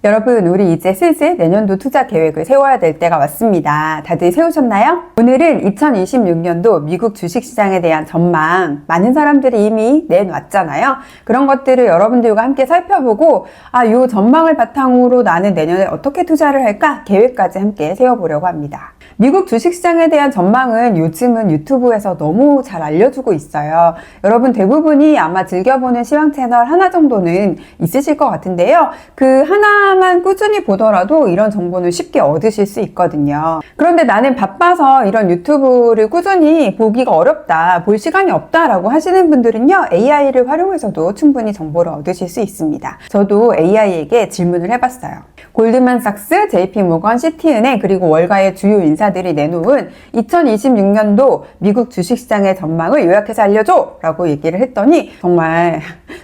여러분, 우리 이제 슬슬 내년도 투자 계획을 세워야 될 때가 왔습니다. 다들 세우셨나요? 오늘은 2026년도 미국 주식시장에 대한 전망, 많은 사람들이 이미 내놨잖아요. 그런 것들을 여러분들과 함께 살펴보고 요 전망을 바탕으로 나는 내년에 어떻게 투자를 할까? 계획까지 함께 세워보려고 합니다. 미국 주식시장에 대한 전망은 요즘은 유튜브에서 너무 잘 알려주고 있어요. 여러분 대부분이 아마 즐겨보는 시황 채널 하나 정도는 있으실 것 같은데요. 그 하나만 꾸준히 보더라도 이런 정보는 쉽게 얻으실 수 있거든요. 그런데 나는 바빠서 이런 유튜브를 꾸준히 보기가 어렵다, 볼 시간이 없다라고 하시는 분들은요, AI를 활용해서도 충분히 정보를 얻으실 수 있습니다. 저도 AI에게 질문을 해봤어요. 골드만삭스, JP모건, 시티은행 그리고 월가의 주요 인사들이 내놓은 2026년도 미국 주식시장의 전망을 요약해서 알려줘! 라고 얘기를 했더니 정말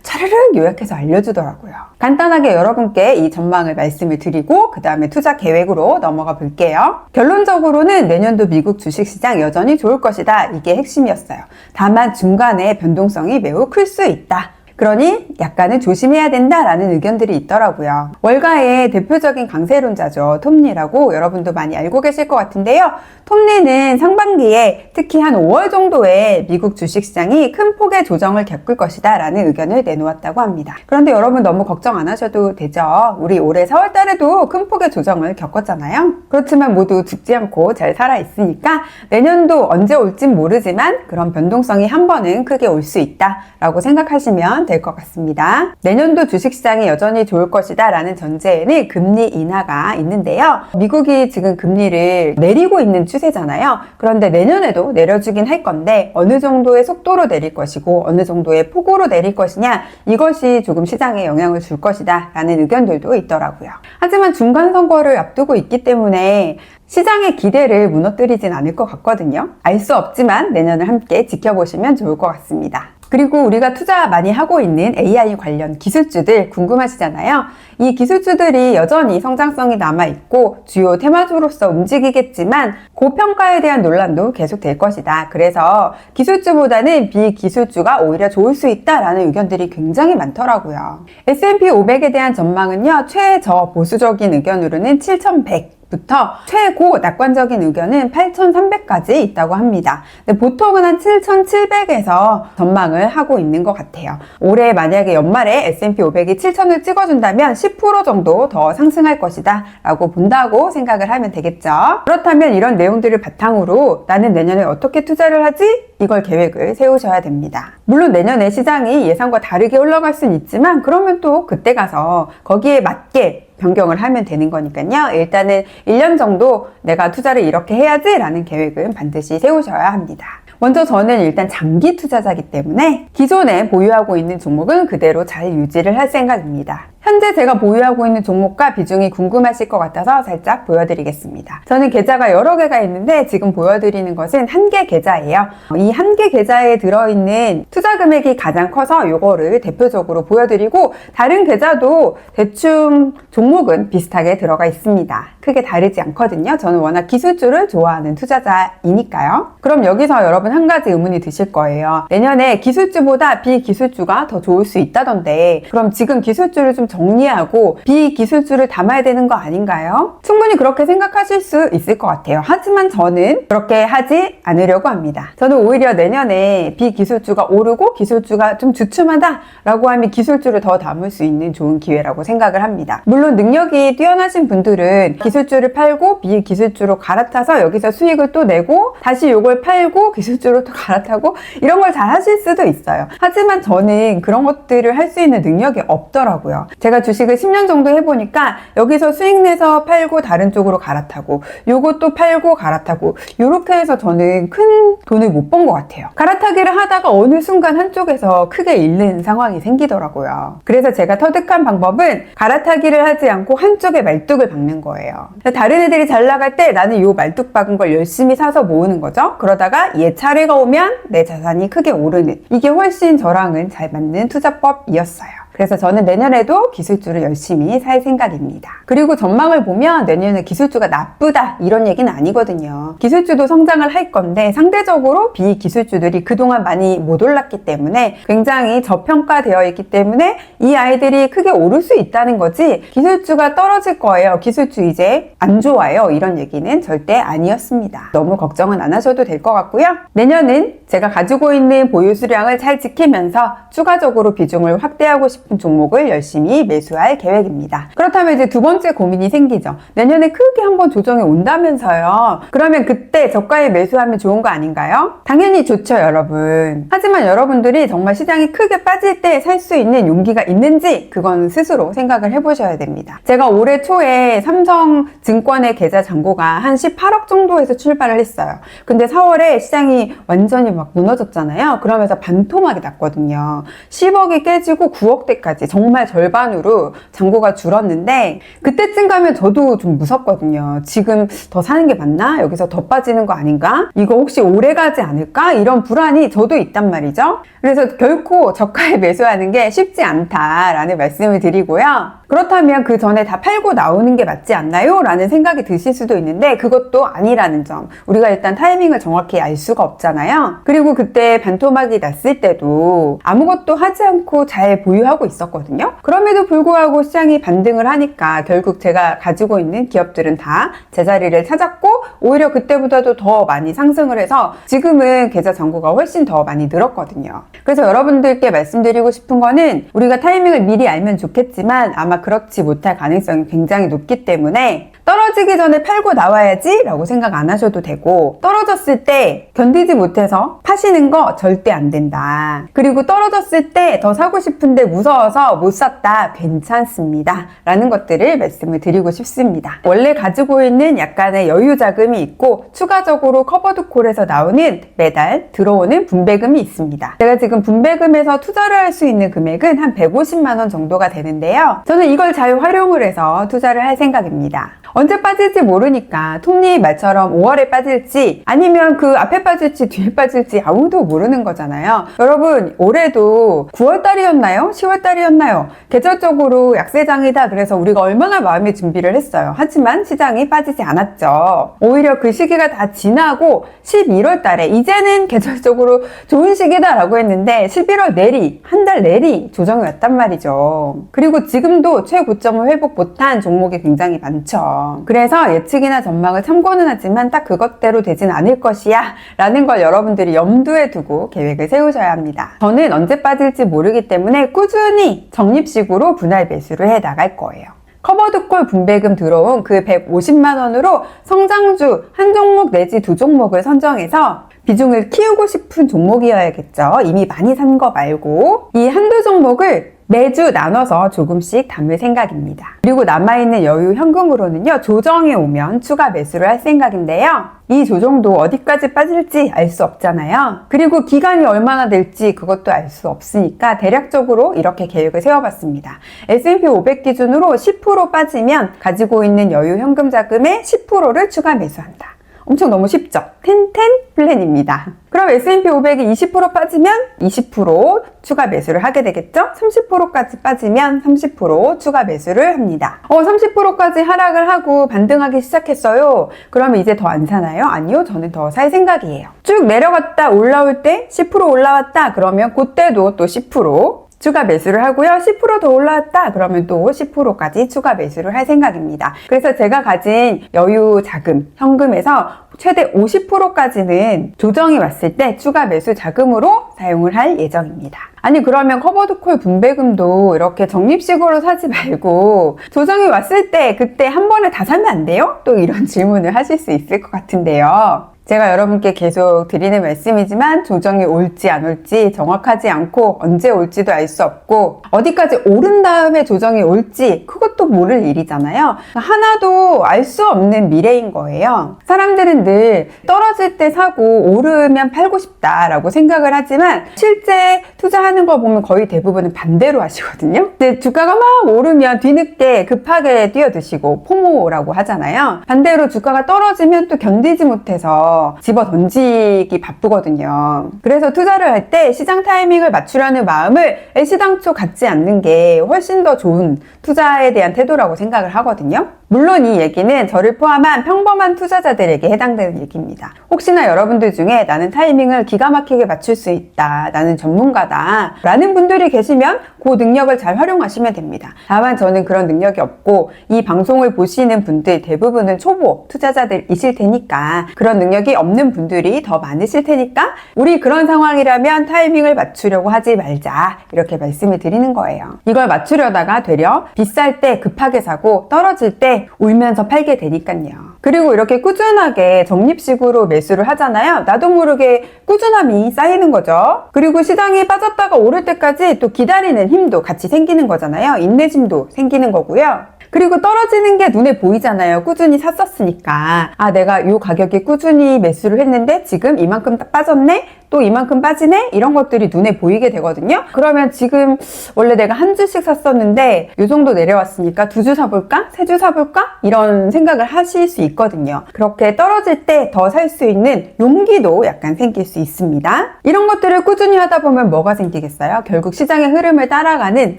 차르륵 요약해서 알려주더라고요. 간단하게 여러분께 이 전망을 말씀을 드리고 그 다음에 투자 계획으로 넘어가 볼게요. 결론적으로는 내년도 미국 주식시장 여전히 좋을 것이다. 이게 핵심이었어요. 다만 중간에 변동성이 매우 클 수 있다. 그러니 약간은 조심해야 된다라는 의견들이 있더라고요. 월가의 대표적인 강세론자죠. 톱니라고 여러분도 많이 알고 계실 것 같은데요. 톱니는 상반기에 특히 한 5월 정도에 미국 주식시장이 큰 폭의 조정을 겪을 것이다 라는 의견을 내놓았다고 합니다. 그런데 여러분 너무 걱정 안 하셔도 되죠. 우리 올해 4월 달에도 큰 폭의 조정을 겪었잖아요. 그렇지만 모두 죽지 않고 잘 살아있으니까 내년도 언제 올진 모르지만 그런 변동성이 한 번은 크게 올 수 있다 라고 생각하시면 될 것 같습니다. 내년도 주식시장이 여전히 좋을 것이다 라는 전제에는 금리 인하가 있는데요. 미국이 지금 금리를 내리고 있는 추세잖아요. 그런데 내년에도 내려주긴 할 건데 어느 정도의 속도로 내릴 것이고 어느 정도의 폭으로 내릴 것이냐, 이것이 조금 시장에 영향을 줄 것이다 라는 의견들도 있더라고요. 하지만 중간선거를 앞두고 있기 때문에 시장의 기대를 무너뜨리진 않을 것 같거든요. 알 수 없지만 내년을 함께 지켜보시면 좋을 것 같습니다. 그리고 우리가 투자 많이 하고 있는 AI 관련 기술주들 궁금하시잖아요. 이 기술주들이 여전히 성장성이 남아있고 주요 테마주로서 움직이겠지만 고평가에 대한 논란도 계속될 것이다. 그래서 기술주보다는 비기술주가 오히려 좋을 수 있다라는 의견들이 굉장히 많더라고요. S&P 500에 대한 전망은요, 최저 보수적인 의견으로는 7100 부터 최고 낙관적인 의견은 8,300까지 있다고 합니다. 근데 보통은 한 7,700에서 전망을 하고 있는 것 같아요. 올해 만약에 연말에 S&P 500이 7,000을 찍어준다면 10% 정도 더 상승할 것이다 라고 본다고 생각을 하면 되겠죠. 그렇다면 이런 내용들을 바탕으로 나는 내년에 어떻게 투자를 하지? 이걸 계획을 세우셔야 됩니다. 물론 내년에 시장이 예상과 다르게 올라갈 수는 있지만 그러면 또 그때 가서 거기에 맞게 변경을 하면 되는 거니까요. 일단은 1년 정도 내가 투자를 이렇게 해야지 라는 계획은 반드시 세우셔야 합니다. 먼저 저는 일단 장기 투자자이기 때문에 기존에 보유하고 있는 종목은 그대로 잘 유지를 할 생각입니다. 현재 제가 보유하고 있는 종목과 비중이 궁금하실 것 같아서 살짝 보여드리겠습니다. 저는 계좌가 여러 개가 있는데 지금 보여드리는 것은 한 개 계좌예요. 이 한 개 계좌에 들어있는 투자 금액이 가장 커서 이거를 대표적으로 보여드리고 다른 계좌도 대충 종목은 비슷하게 들어가 있습니다. 크게 다르지 않거든요. 저는 워낙 기술주를 좋아하는 투자자이니까요. 그럼 여기서 여러분 한 가지 의문이 드실 거예요. 내년에 기술주보다 비기술주가 더 좋을 수 있다던데 그럼 지금 기술주를 좀 정리하고 비기술주를 담아야 되는 거 아닌가요? 충분히 그렇게 생각하실 수 있을 것 같아요. 하지만 저는 그렇게 하지 않으려고 합니다. 저는 오히려 내년에 비기술주가 오르고 기술주가 좀 주춤하다 라고 하면 기술주를 더 담을 수 있는 좋은 기회라고 생각을 합니다. 물론 능력이 뛰어나신 분들은 기술주를 팔고 비기술주로 갈아타서 여기서 수익을 또 내고 다시 이걸 팔고 기술주로 또 갈아타고 이런 걸 잘 하실 수도 있어요. 하지만 저는 그런 것들을 할 수 있는 능력이 없더라고요. 제가 주식을 10년 정도 해보니까 여기서 수익 내서 팔고 다른 쪽으로 갈아타고 요것도 팔고 갈아타고 이렇게 해서 저는 큰 돈을 못 번 것 같아요. 갈아타기를 하다가 어느 순간 한쪽에서 크게 잃는 상황이 생기더라고요. 그래서 제가 터득한 방법은 갈아타기를 하지 않고 한쪽에 말뚝을 박는 거예요. 다른 애들이 잘 나갈 때 나는 요 말뚝 박은 걸 열심히 사서 모으는 거죠. 그러다가 얘 차례가 오면 내 자산이 크게 오르는, 이게 훨씬 저랑은 잘 맞는 투자법이었어요. 그래서 저는 내년에도 기술주를 열심히 살 생각입니다. 그리고 전망을 보면 내년에 기술주가 나쁘다 이런 얘기는 아니거든요. 기술주도 성장을 할 건데 상대적으로 비기술주들이 그동안 많이 못 올랐기 때문에 굉장히 저평가되어 있기 때문에 이 아이들이 크게 오를 수 있다는 거지 기술주가 떨어질 거예요. 기술주 이제 안 좋아요. 이런 얘기는 절대 아니었습니다. 너무 걱정은 안 하셔도 될 것 같고요. 내년은 제가 가지고 있는 보유 수량을 잘 지키면서 추가적으로 비중을 확대하고 싶은 종목을 열심히 매수할 계획입니다. 그렇다면 이제 두 번째 고민이 생기죠. 내년에 크게 한번 조정이 온다면서요. 그러면 그때 저가에 매수하면 좋은 거 아닌가요? 당연히 좋죠, 여러분. 하지만 여러분들이 정말 시장이 크게 빠질 때 살 수 있는 용기가 있는지 그건 스스로 생각을 해보셔야 됩니다. 제가 올해 초에 삼성증권의 계좌 잔고가 한 18억 정도에서 출발을 했어요. 근데 4월에 시장이 완전히 막 무너졌잖아요. 그러면서 반토막이 났거든요. 10억이 깨지고 9억대까지 정말 절반으로 잔고가 줄었는데 그때쯤 가면 저도 좀 무섭거든요. 지금 더 사는 게 맞나? 여기서 더 빠지는 거 아닌가? 이거 혹시 오래 가지 않을까? 이런 불안이 저도 있단 말이죠. 그래서 결코 저가에 매수하는 게 쉽지 않다라는 말씀을 드리고요. 그렇다면 그 전에 다 팔고 나오는 게 맞지 않나요? 라는 생각이 드실 수도 있는데 그것도 아니라는 점. 우리가 일단 타이밍을 정확히 알 수가 없잖아요. 그리고 그때 반토막이 났을 때도 아무것도 하지 않고 잘 보유하고 있었거든요. 그럼에도 불구하고 시장이 반등을 하니까 결국 제가 가지고 있는 기업들은 다 제자리를 찾았고 오히려 그때보다도 더 많이 상승을 해서 지금은 계좌 잔고가 훨씬 더 많이 늘었거든요. 그래서 여러분들께 말씀드리고 싶은 거는 우리가 타이밍을 미리 알면 좋겠지만 아마 그렇지 못할 가능성이 굉장히 높기 때문에 떨어지기 전에 팔고 나와야지 라고 생각 안 하셔도 되고 떨어졌을 때 견디지 못해서 파시는 거 절대 안 된다. 그리고 떨어졌을 때 더 사고 싶은데 무서워서 못 샀다. 괜찮습니다. 라는 것들을 말씀을 드리고 싶습니다. 원래 가지고 있는 약간의 여유 자금이 있고 추가적으로 커버드콜에서 나오는 매달 들어오는 분배금이 있습니다. 제가 지금 분배금에서 투자를 할 수 있는 금액은 한 150만 원 정도가 되는데요. 저는 이걸 잘 활용을 해서 투자를 할 생각입니다. 언제 빠질지 모르니까 톱니 말처럼 5월에 빠질지 아니면 그 앞에 빠질지 뒤에 빠질지 아무도 모르는 거잖아요. 여러분 올해도 9월달이었나요? 10월달이었나요? 계절적으로 약세장이다 그래서 우리가 얼마나 마음의 준비를 했어요. 하지만 시장이 빠지지 않았죠. 오히려 그 시기가 다 지나고 11월달에 이제는 계절적으로 좋은 시기다 라고 했는데 11월 내리 한 달 내리 조정이 왔단 말이죠. 그리고 지금도 최고점을 회복 못한 종목이 굉장히 많죠. 그래서 예측이나 전망을 참고는 하지만 딱 그것대로 되진 않을 것이야 라는 걸 여러분들이 염두에 두고 계획을 세우셔야 합니다. 저는 언제 빠질지 모르기 때문에 꾸준히 적립식으로 분할 매수를 해 나갈 거예요. 커버드콜 분배금 들어온 그 150만 원으로 성장주 한 종목 내지 두 종목을 선정해서 비중을 키우고 싶은 종목이어야겠죠. 이미 많이 산 거 말고 이 한두 종목을 매주 나눠서 조금씩 담을 생각입니다. 그리고 남아있는 여유 현금으로는요, 조정이 오면 추가 매수를 할 생각인데요. 이 조정도 어디까지 빠질지 알 수 없잖아요. 그리고 기간이 얼마나 될지 그것도 알 수 없으니까 대략적으로 이렇게 계획을 세워봤습니다. S&P 500 기준으로 10% 빠지면 가지고 있는 여유 현금 자금의 10%를 추가 매수한다. 엄청 너무 쉽죠? 텐텐 플랜입니다. 그럼 S&P 500이 20% 빠지면 20% 추가 매수를 하게 되겠죠? 30%까지 빠지면 30% 추가 매수를 합니다. 30%까지 하락을 하고 반등하기 시작했어요. 그러면 이제 더 안 사나요? 아니요, 저는 더 살 생각이에요. 쭉 내려갔다 올라올 때 10% 올라왔다 그러면 그때도 또 10% 추가 매수를 하고요. 10% 더 올라왔다 그러면 또 10%까지 추가 매수를 할 생각입니다. 그래서 제가 가진 여유 자금, 현금에서 최대 50%까지는 조정이 왔을 때 추가 매수 자금으로 사용을 할 예정입니다. 아니 그러면 커버드콜 분배금도 이렇게 적립식으로 사지 말고 조정이 왔을 때 그때 한 번에 다 사면 안 돼요? 또 이런 질문을 하실 수 있을 것 같은데요. 제가 여러분께 계속 드리는 말씀이지만 조정이 올지 안 올지 정확하지 않고 언제 올지도 알 수 없고 어디까지 오른 다음에 조정이 올지 그것도 모를 일이잖아요. 하나도 알 수 없는 미래인 거예요. 사람들은 늘 떨어질 때 사고 오르면 팔고 싶다라고 생각을 하지만 실제 투자하는 거 보면 거의 대부분은 반대로 하시거든요. 근데 주가가 막 오르면 뒤늦게 급하게 뛰어드시고 포모라고 하잖아요. 반대로 주가가 떨어지면 또 견디지 못해서 해서 집어 던지기 바쁘거든요. 그래서 투자를 할 때 시장 타이밍을 맞추려는 마음을 애시당초 갖지 않는 게 훨씬 더 좋은 투자에 대한 태도라고 생각을 하거든요. 물론 이 얘기는 저를 포함한 평범한 투자자들에게 해당되는 얘기입니다. 혹시나 여러분들 중에 나는 타이밍을 기가 막히게 맞출 수 있다, 나는 전문가다 라는 분들이 계시면 그 능력을 잘 활용하시면 됩니다. 다만 저는 그런 능력이 없고 이 방송을 보시는 분들 대부분은 초보 투자자들이실 테니까 그런 능력이 없는 분들이 더 많으실 테니까 우리 그런 상황이라면 타이밍을 맞추려고 하지 말자 이렇게 말씀을 드리는 거예요. 이걸 맞추려다가 되려 비쌀 때 급하게 사고 떨어질 때 울면서 팔게 되니까요. 그리고 이렇게 꾸준하게 적립식으로 매수를 하잖아요. 나도 모르게 꾸준함이 쌓이는 거죠. 그리고 시장이 빠졌다가 오를 때까지 또 기다리는 힘도 같이 생기는 거잖아요. 인내심도 생기는 거고요. 그리고 떨어지는 게 눈에 보이잖아요. 꾸준히 샀었으니까. 아, 내가 이 가격에 꾸준히 매수를 했는데 지금 이만큼 빠졌네? 또 이만큼 빠지네? 이런 것들이 눈에 보이게 되거든요. 그러면 지금 원래 내가 한 주씩 샀었는데 이 정도 내려왔으니까 2주 사볼까? 3주 사볼까? 이런 생각을 하실 수 있거든요. 그렇게 떨어질 때 더 살 수 있는 용기도 약간 생길 수 있습니다. 이런 것들을 꾸준히 하다 보면 뭐가 생기겠어요? 결국 시장의 흐름을 따라가는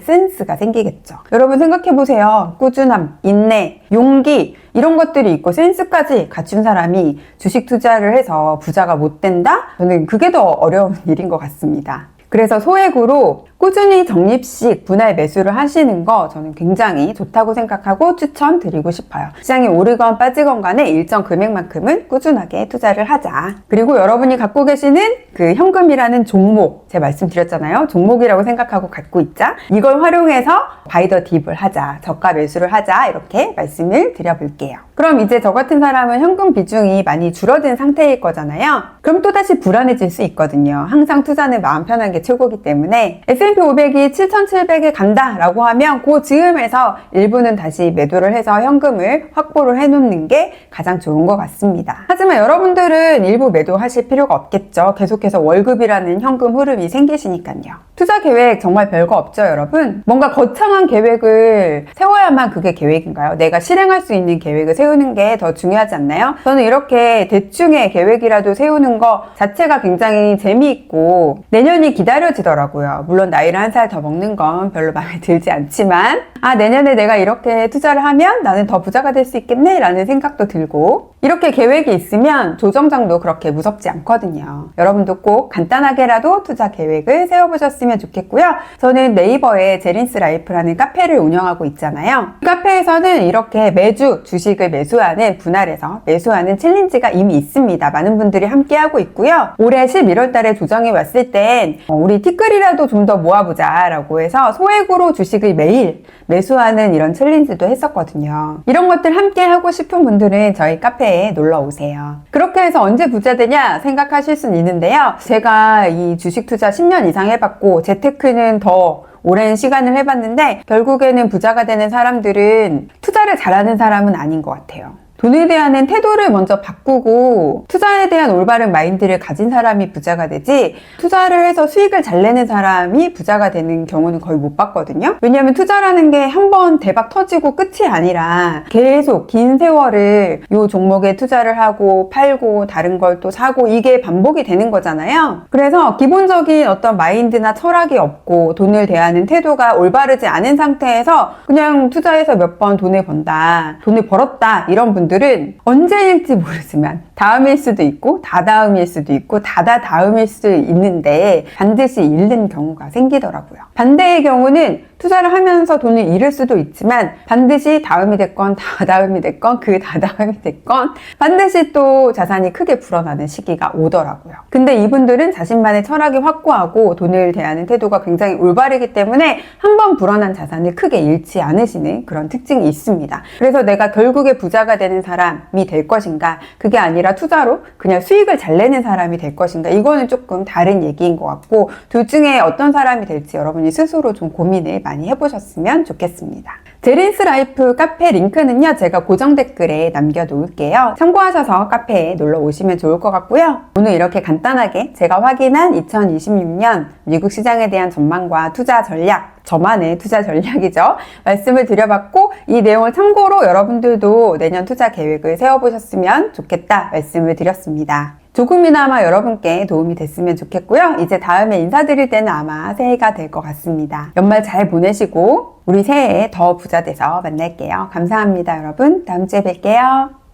센스가 생기겠죠. 여러분 생각해보세요. 꾸준함, 인내, 용기 이런 것들이 있고 센스까지 갖춘 사람이 주식 투자를 해서 부자가 못 된다? 저는 그게 더 어려운 일인 것 같습니다. 그래서 소액으로 꾸준히 적립식 분할 매수를 하시는 거 저는 굉장히 좋다고 생각하고 추천드리고 싶어요. 시장이 오르건 빠지건 간에 일정 금액만큼은 꾸준하게 투자를 하자. 그리고 여러분이 갖고 계시는 그 현금이라는 종목, 제가 말씀드렸잖아요. 종목이라고 생각하고 갖고 있자. 이걸 활용해서 바이 더 딥을 하자. 저가 매수를 하자. 이렇게 말씀을 드려볼게요. 그럼 이제 저 같은 사람은 현금 비중이 많이 줄어든 상태일 거잖아요. 그럼 또다시 불안해질 수 있거든요. 항상 투자는 마음 편한 게 최고이기 때문에 S&P 500이 7,700에 간다 라고 하면 그 즈음에서 일부는 다시 매도를 해서 현금을 확보를 해놓는 게 가장 좋은 것 같습니다. 하지만 여러분들은 일부 매도하실 필요가 없겠죠. 계속해서 월급이라는 현금 흐름이 생기시니까요. 투자 계획 정말 별거 없죠, 여러분? 뭔가 거창한 계획을 세워야만 그게 계획인가요? 내가 실행할 수 있는 계획을 세우는 게 더 중요하지 않나요? 저는 이렇게 대충의 계획이라도 세우는 거 자체가 굉장히 재미있고 내년이 기다려지더라고요. 물론 나이를 한 살 더 먹는 건 별로 마음에 들지 않지만 아, 내년에 내가 이렇게 투자를 하면 나는 더 부자가 될 수 있겠네 라는 생각도 들고 이렇게 계획이 있으면 조정장도 그렇게 무섭지 않거든요. 여러분도 꼭 간단하게라도 투자 계획을 세워보셨으면 좋겠고요. 저는 네이버에 제린스 라이프라는 카페를 운영하고 있잖아요. 이 카페에서는 이렇게 매주 주식을 매수하는 분할해서 매수하는 챌린지가 이미 있습니다. 많은 분들이 함께하고 있고요. 올해 11월 달에 조정이 왔을 땐 우리 티끌이라도 좀 더 모아보자 라고 해서 소액으로 주식을 매일 매수하는 이런 챌린지도 했었거든요. 이런 것들 함께 하고 싶은 분들은 저희 카페에 놀러 오세요. 그렇게 해서 언제 부자 되냐 생각하실 수는 있는데요. 제가 이 주식 투자 10년 이상 해봤고 재테크는 더 오랜 시간을 해봤는데 결국에는 부자가 되는 사람들은 투자를 잘하는 사람은 아닌 것 같아요. 돈에 대한 태도를 먼저 바꾸고 투자에 대한 올바른 마인드를 가진 사람이 부자가 되지 투자를 해서 수익을 잘 내는 사람이 부자가 되는 경우는 거의 못 봤거든요. 왜냐하면 투자라는 게 한 번 대박 터지고 끝이 아니라 계속 긴 세월을 이 종목에 투자를 하고 팔고 다른 걸 또 사고 이게 반복이 되는 거잖아요. 그래서 기본적인 어떤 마인드나 철학이 없고 돈을 대하는 태도가 올바르지 않은 상태에서 그냥 투자해서 몇 번 돈을 번다, 돈을 벌었다 이런 분들은 언제일지 모르지만 다음일 수도 있고 다다음일 수도 있고 다다다음일 수도 있는데 반드시 잃는 경우가 생기더라고요. 반대의 경우는 투자를 하면서 돈을 잃을 수도 있지만 반드시 다음이 됐건 다다음이 됐건 그 다다음이 됐건 반드시 또 자산이 크게 불어나는 시기가 오더라고요. 근데 이분들은 자신만의 철학이 확고하고 돈을 대하는 태도가 굉장히 올바르기 때문에 한 번 불어난 자산을 크게 잃지 않으시는 그런 특징이 있습니다. 그래서 내가 결국에 부자가 되는 사람이 될 것인가, 그게 아니라 투자로 그냥 수익을 잘 내는 사람이 될 것인가, 이거는 조금 다른 얘기인 것 같고 둘 중에 어떤 사람이 될지 여러분이 스스로 좀 고민을 많이 해보셨으면 좋겠습니다. 제린스 라이프 카페 링크는요 제가 고정 댓글에 남겨놓을게요. 참고하셔서 카페에 놀러 오시면 좋을 것 같고요. 오늘 이렇게 간단하게 제가 확인한 2026년 미국 시장에 대한 전망과 투자 전략 저만의 투자 전략이죠. 말씀을 드려봤고 이 내용을 참고로 여러분들도 내년 투자 계획을 세워보셨으면 좋겠다 말씀을 드렸습니다. 조금이나마 여러분께 도움이 됐으면 좋겠고요. 이제 다음에 인사드릴 때는 아마 새해가 될 것 같습니다. 연말 잘 보내시고 우리 새해에 더 부자 돼서 만날게요. 감사합니다, 여러분. 다음 주에 뵐게요.